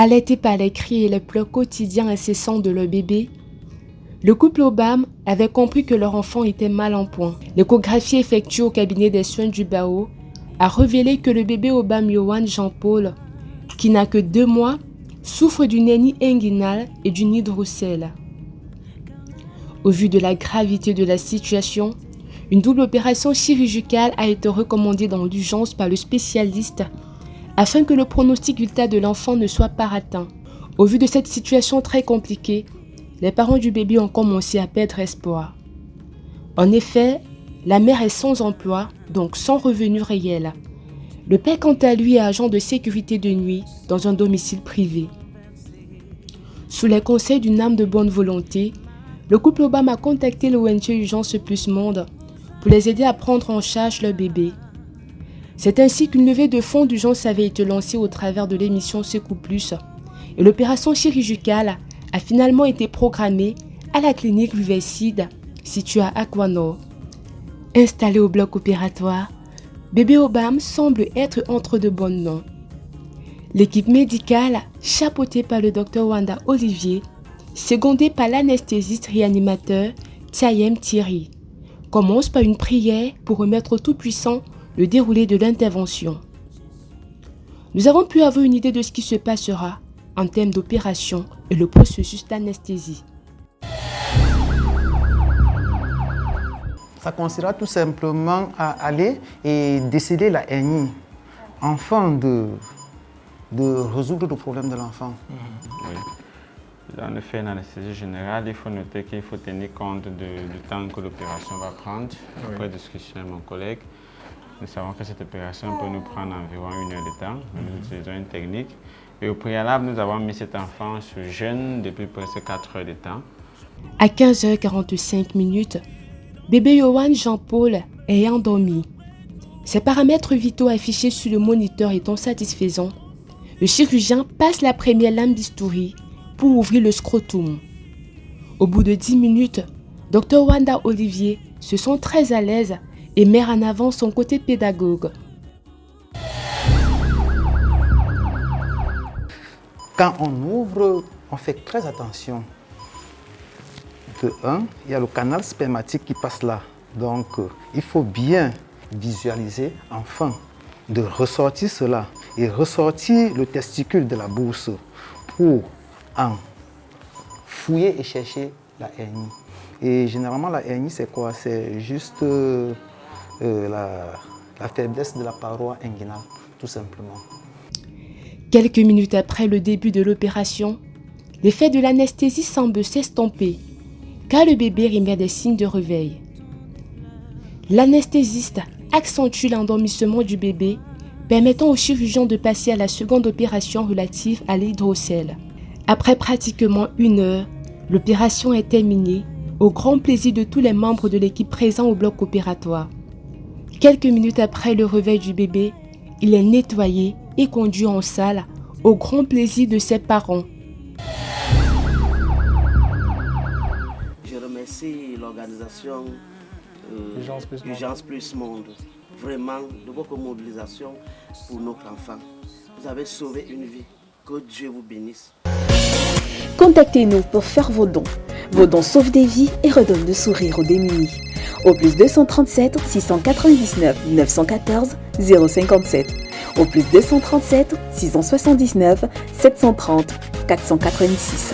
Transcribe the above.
Alertés par les cris et les pleurs quotidiens incessants de leur bébé, le couple Obam avait compris que leur enfant était mal en point. L'échographie effectuée au cabinet des soins du Bao a révélé que le bébé Obam Yohan Jean-Paul, qui n'a que 2 mois, souffre d'une hernie inguinale et d'une hydrocèle. Au vu de la gravité de la situation, une double opération chirurgicale a été recommandée dans l'urgence par le spécialiste afin que le pronostic vital de l'enfant ne soit pas atteint. Au vu de cette situation très compliquée, les parents du bébé ont commencé à perdre espoir. En effet, la mère est sans emploi, donc sans revenu réel. Le père, quant à lui, est agent de sécurité de nuit dans un domicile privé. Sous les conseils d'une âme de bonne volonté, le couple Obam a contacté l'ONG Urgence Plus Monde pour les aider à prendre en charge leur bébé. C'est ainsi qu'une levée de fonds d'urgence avait été lancée au travers de l'émission Secours Plus et l'opération chirurgicale a finalement été programmée à la clinique Riverside située à Aquanor. Installé au bloc opératoire, bébé Obam semble être entre de bonnes mains. L'équipe médicale, chapeautée par le Dr Wanda Olivier, secondée par l'anesthésiste réanimateur Thiayem Thierry, commence par une prière pour remettre au Tout-Puissant le déroulé de l'intervention. Nous avons pu avoir une idée de ce qui se passera en termes d'opération et le processus d'anesthésie. Ça consistera tout simplement à aller et déceler la hernie afin de résoudre le problème de l'enfant. Oui. En effet, en anesthésie générale, il faut noter qu'il faut tenir compte du temps que l'opération va prendre. Après discussion avec mon collègue, nous savons que cette opération peut nous prendre environ 1 heure de temps. Nous utilisons une technique. Et au préalable, nous avons mis cet enfant sous jeûne depuis presque 4 heures de temps. À 15h45, bébé Yohan Jean-Paul est endormi. Ses paramètres vitaux affichés sur le moniteur étant satisfaisants, le chirurgien passe la première lame bistouri pour ouvrir le scrotum. Au bout de 10 minutes, Dr Wanda Olivier se sent très à l'aise et met en avant son côté pédagogue. Quand on ouvre, on fait très attention. De 1, il y a le canal spermatique qui passe là. Donc, il faut bien visualiser afin de ressortir cela et ressortir le testicule de la bourse pour en fouiller et chercher la hernie. Et généralement, la hernie, c'est quoi? C'est juste la faiblesse de la paroi inguinale, tout simplement. Quelques minutes après le début de l'opération, l'effet de l'anesthésie semble s'estomper, car le bébé remet des signes de réveil. L'anesthésiste accentue l'endormissement du bébé, permettant au chirurgien de passer à la seconde opération relative à l'hydrocèle. Après pratiquement 1 heure, l'opération est terminée, au grand plaisir de tous les membres de l'équipe présents au bloc opératoire. Quelques minutes après le réveil du bébé, il est nettoyé et conduit en salle, au grand plaisir de ses parents. Je remercie l'organisation Urgence Plus Monde, vraiment de votre mobilisation pour notre enfant. Vous avez sauvé une vie. Que Dieu vous bénisse. Contactez-nous pour faire vos dons. Vos dons sauvent des vies et redonnent le sourire aux démunis. Au plus 237 699 914 057. Au plus 237 679 730 486.